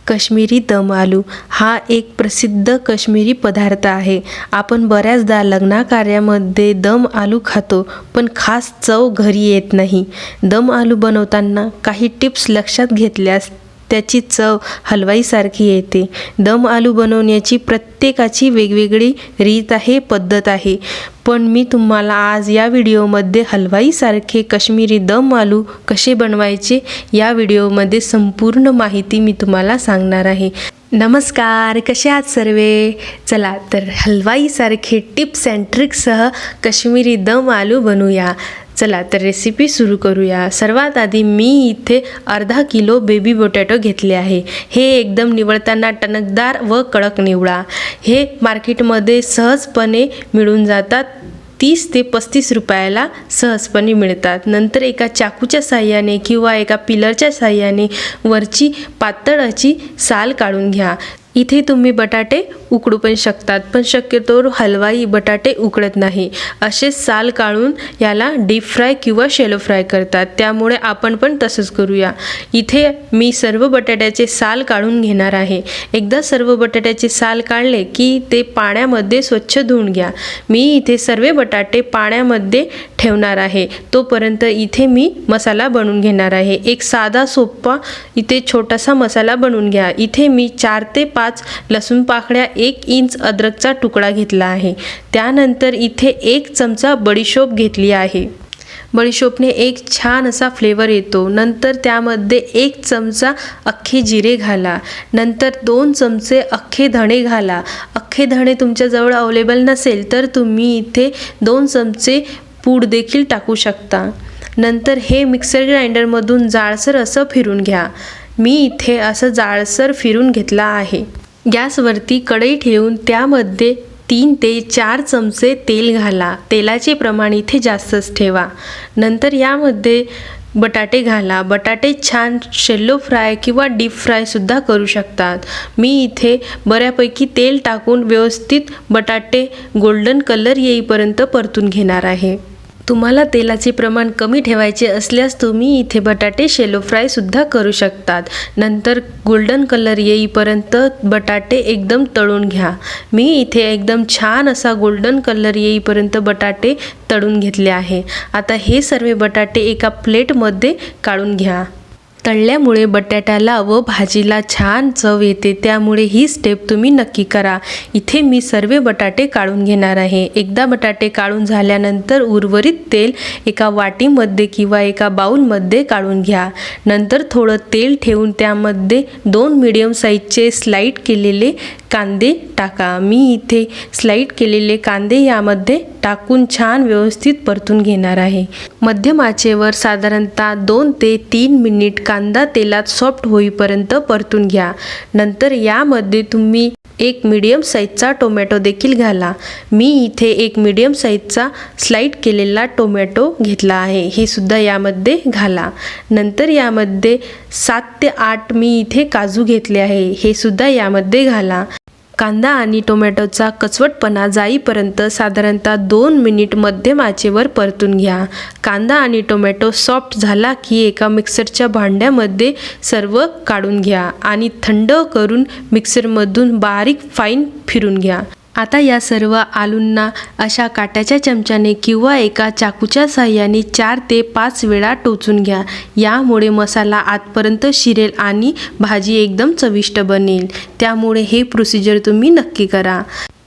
काश्मीरी दम आलू हा एक प्रसिद्ध काश्मीरी पदार्थ आहे। आपण बऱ्याचदा लग्नाकार्यामध्ये दम आलू खातो, पण खास चव घरी येत नाही। दम आलू बनवताना काही टिप्स लक्षात घेतल्यास त्याची चव हलवाईसारखी येते। दम आलू बनवण्याची प्रत्येकाची वेगवेगळी रीत आहे, पद्धत आहे, पण मी तुम्हाला आज या व्हिडिओमध्ये हलवाईसारखे काश्मीरी दम आलू कसे बनवायचे या व्हिडिओमध्ये संपूर्ण माहिती मी तुम्हाला सांगणार आहे। नमस्कार, कसे आहात सर्वे? चला तर हलवाईसारखे टिप्स अँड ट्रिक्ससह काश्मीरी दम आलू बनवूया। चला तर रेसिपी सुरू करूया। सर्वात आधी मी इथे अर्धा किलो बेबी पोटॅटो घेतले आहे। हे एकदम निवडताना टणकदार व कडक निवडा। हे मार्केटमध्ये सहजपणे मिळून जातात। 30 ते 35 रुपयाला सहजपणे मिळतात। नंतर एका चाकूच्या साहाय्याने किंवा एका पिलरच्या साहाय्याने वरची पातळ अशी साल काढून घ्या। इथे तुम्ही बटाटे उकडू पण शकतात, पण शक्यतो हलवाई बटाटे उकडत नाही। असे साल काढून याला डीप फ्राय किंवा शॅलो फ्राय करतात, त्यामुळे आपण पण तसंच करूया। इथे मी सर्व बटाट्याचे साल काढून घेणार आहे। एकदा सर्व बटाट्याचे साल काढले की ते पाण्यामध्ये स्वच्छ धुवून घ्या। मी इथे सर्व बटाटे पाण्यामध्ये ठेवणार आहे, तोपर्यंत इथे मी मसाला बनवून घेणार आहे। एक साधा सोपा इथे छोटासा मसाला बनवून घ्या। इथे मी 4 ते 5 लसूण पाकळ्या, 1 इंच अद्रकचा तुकडा घेतला आहे। त्यानंतर इथे 1 चमचा बडीशोप घेतली आहे। बडीशोपने एक छान असा फ्लेवर येतो। नंतर त्यामध्ये 1 चमचा अख्खे जिरे घाला। नंतर 2 चमचे अख्खे धणे घाला। अख्खे धणे तुमच्याजवळ अवेलेबल नसेल तर तुम्ही इथे 2 चमचे पूड देखील टाकू शकता। नंतर हे मिक्सर ग्राइंडरमधून जाडसर असं फिरून घ्या। मी इथे असं जाडसर फिरून घेतला आहे। गॅसवरती कढई ठेवून त्यामध्ये 3 ते 4 चमचे तेल घाला। तेलाचे प्रमाण इथे जास्तच ठेवा। नंतर यामध्ये बटाटे घाला। बटाटे छान शॅलो फ्राय किंवा डीप फ्राय सुद्धा करू शकतात। मी इथे बऱ्यापैकी तेल टाकून व्यवस्थित बटाटे गोल्डन कलर येईपर्यंत परतून घेणार आहे। तुम्हाला तेलाचे प्रमाण कमी ठेवायचे असल्यास तुम्ही इथे बटाटे शॅलो फ्राय सुद्धा करू शकतात। नंतर गोल्डन कलर येईपर्यंत बटाटे एकदम तळून घ्या। मी इथे एकदम छान असा गोल्डन कलर येईपर्यंत बटाटे तळून घेतले आहे। आता हे सर्व बटाटे एका प्लेटमध्ये काढून घ्या। तळल्यामुळे बटाट्याला व भाजीला छान चव येते, त्यामुळे ही स्टेप तुम्ही नक्की करा। इथे मी सर्व बटाटे काढून घेणार आहे। एकदा बटाटे काढून झाल्यानंतर उर्वरित तेल एका वाटीमध्ये किंवा एका बाउलमध्ये काढून घ्या। नंतर थोडं तेल ठेवून त्यामध्ये 2 मीडियम साईजचे स्लाइड केलेले कांदे टाका। मी इथे स्लाइड केलेले कांदे यामध्ये टाकून छान व्यवस्थित परतून घेणार आहे। मध्यम आचेवर साधारणतः 2 ते 3 मिनिट कांदा तेलात सॉफ्ट होईपर्यंत परतून घ्या। नंतर यामध्ये तुम्ही 1 मीडियम साईजचा टोमॅटो देखील घाला। मी इथे 1 मीडियम साईजचा स्लाइड केलेला टोमॅटो घेतला आहे, हे सुद्धा यामध्ये घाला। नंतर यामध्ये 7 ते 8 मी इथे काजू घेतले आहे, हे सुद्धा यामध्ये घाला। कांदा आणि टोमॅटोचा कचवटपणा जाईपर्यंत साधारणतः 2 मिनिट मध्यम आचेवर परतून घ्या। कांदा आणि टोमॅटो सॉफ्ट झाला की एका मिक्सरच्या भांड्यामध्ये सर्व काढून घ्या आणि थंड करून मिक्सरमधून बारीक फाईन फिरून घ्या। आता या सर्व आलूंना अशा काट्याच्या चमच्याने किंवा एका चाकूच्या साहाय्याने 4 ते 5 वेळा टोचून घ्या। यामुळे मसाला आतपर्यंत शिरेल आणि भाजी एकदम चविष्ट बनेल, त्यामुळे हे प्रोसिजर तुम्ही नक्की करा।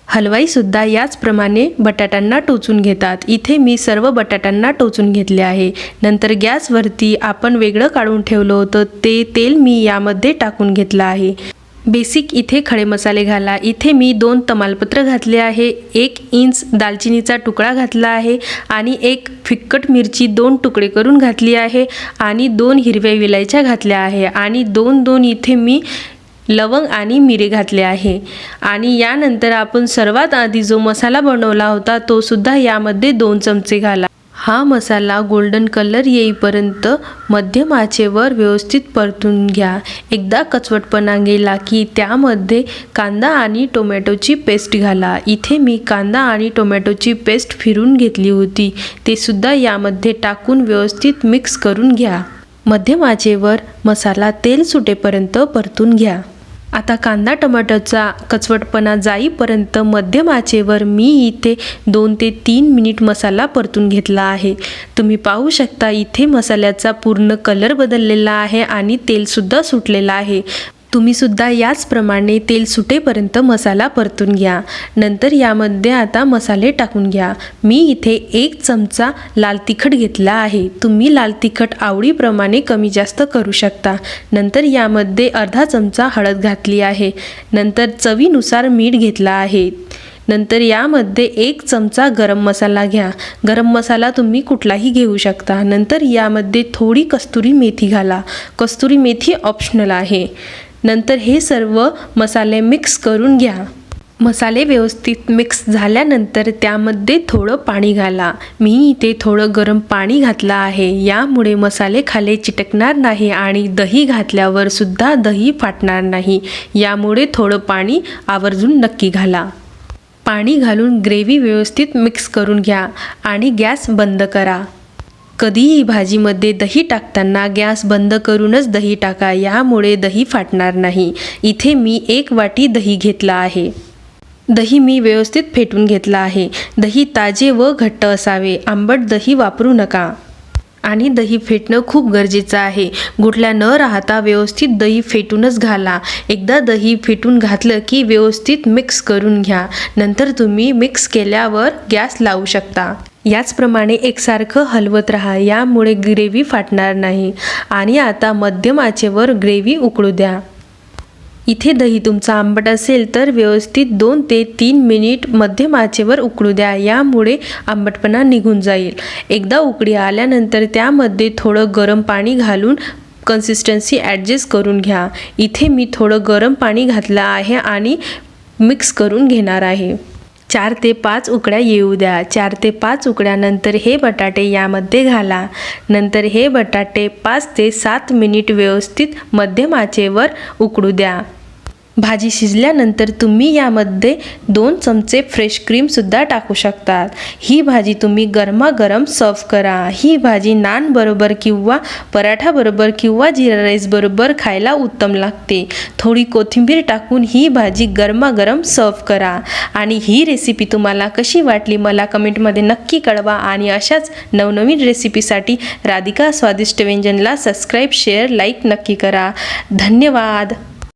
हलवाईसुद्धा याचप्रमाणे बटाट्यांना टोचून घेतात। इथे मी सर्व बटाट्यांना टोचून घेतले आहे। नंतर गॅसवरती आपण वेगळं काढून ठेवलं होतं ते तेल मी यामध्ये टाकून घेतलं आहे। बेसिक इथे खडे मसाले घाला। इथे मी 2 तमालपत्र घातले आहे, 1 इंच दालचिनीचा तुकडा घातला आहे आणि 1 फिक्कट मिरची 2 तुकडे करून घातली आहे आणि 2 हिरव्या वेलच्या घातल्या आहे आणि 2 इथे मी लवंग आणि मिरे घातले आहे। आणि यानंतर आपण सर्वात आधी जो मसाला बनवला होता तो सुद्धा यामध्ये 2 चमचे घाला। हा मसाला गोल्डन कलर येईपर्यंत मध्यम आचेवर व्यवस्थित परतून घ्या। एकदा कचवटपणा गेला की त्यामध्ये कांदा आणि टोमॅटोची पेस्ट घाला। इथे मी कांदा आणि टोमॅटोची पेस्ट फिरून घेतली होती, ते सुद्धा यामध्ये टाकून व्यवस्थित मिक्स करून घ्या। मध्यम आचेवर मसाला तेल सुटेपर्यंत परतून घ्या। आता कांदा टमाटरचा कचवटपणा जाईपर्यंत मध्यम आचेवर मी इथे 2 ते 3 मिनिट मसाला परतून घेतला आहे। तुम्ही पाहू शकता इथे मसाल्याचा पूर्ण कलर बदललेला आहे आणि तेलसुद्धा सुटलेला आहे। तुम्ही सुद्धा याचप्रमाणे तेल सुटेपर्यंत मसाला परतून घ्या। नंतर यामध्ये आता मसाले टाकून घ्या। मी इथे 1 चमचा लाल तिखट घेतला आहे। तुम्ही लाल तिखट आवडीप्रमाणे कमी जास्त करू शकता। नंतर यामध्ये अर्धा चमचा हळद घातली आहे। नंतर चवीनुसार मीठ घेतला आहे। नंतर यामध्ये 1 चमचा गरम मसाला घ्या। गरम मसाला तुम्ही कुठलाही घेऊ शकता। नंतर यामध्ये थोडी कस्तुरी मेथी घाला। कस्तुरी मेथी ऑप्शनल आहे। नंतर हे सर्व मसाले मिक्स करून घ्या। मसाले व्यवस्थित मिक्स झाल्यानंतर त्यामध्ये थोडं पाणी घाला। मी इथे थोडं गरम पाणी घातलं आहे। यामुळे मसाले खाली चिटकणार नाही आणि दही घातल्यावर सुद्धा दही फाटणार नाही। यामुळे थोडं पाणी आवर्जून नक्की घाला। पाणी घालून ग्रेव्ही व्यवस्थित मिक्स करून घ्या आणि गॅस बंद करा। कधीही भाजीमध्ये दही टाकताना गॅस बंद करूनच दही टाका। यामुळे दही फाटणार नाही। इथे मी 1 वाटी दही घेतला आहे। दही मी व्यवस्थित फेटून घेतला आहे। दही ताजे व घट्ट असावे। आंबट दही वापरू नका आणि दही फेटणं खूप गरजेचं आहे। गुठल्या न राहता व्यवस्थित दही फेटूनच घाला। एकदा दही फेटून घातलं की व्यवस्थित मिक्स करून घ्या। नंतर तुम्ही मिक्स केल्यावर गॅस लावू शकता। याचप्रमाणे एकसारखं हलवत राहा। यामुळे ग्रेव्ही फाटणार नाही। आणि आता मध्यम आचेवर ग्रेव्ही उकळू द्या। इथे दही तुमचा आंबट असेल तर व्यवस्थित 2 ते 3 मिनिट मध्यम आचेवर उकळू द्या। यामुळे आंबटपणा निघून जाईल। एकदा उकळी आल्यानंतर त्यामध्ये थोडं गरम पाणी घालून कन्सिस्टन्सी ॲडजस्ट करून घ्या। इथे मी थोडं गरम पाणी घातलं आहे आणि मिक्स करून घेणार आहे। 4 ते 5 उकळ्या येऊ द्या। 4 ते 5 उकळ्यानंतर हे बटाटे यामध्ये घाला। नंतर हे बटाटे 5 ते 7 मिनिट व्यवस्थित मध्यम आचेवर उकळू द्या। भाजी शिजल्यानंतर तुम्ही यामध्ये 2 चमचे फ्रेश क्रीमसुद्धा टाकू शकतात। ही भाजी तुम्ही गरमागरम सर्व करा। ही भाजी नान बरोबर किंवा पराठा बरोबर किंवा जिरा राईस बरोबर खायला उत्तम लागते। थोडी कोथिंबीर टाकून ही भाजी गरमागरम सर्व करा। आणि ही रेसिपी तुम्हाला कशी वाटली मला कमेंटमध्ये नक्की कळवा। आणि अशाच नवनवीन रेसिपीसाठी राधिका स्वादिष्ट व्यंजनला सबस्क्राईब, शेअर, लाईक नक्की करा। धन्यवाद।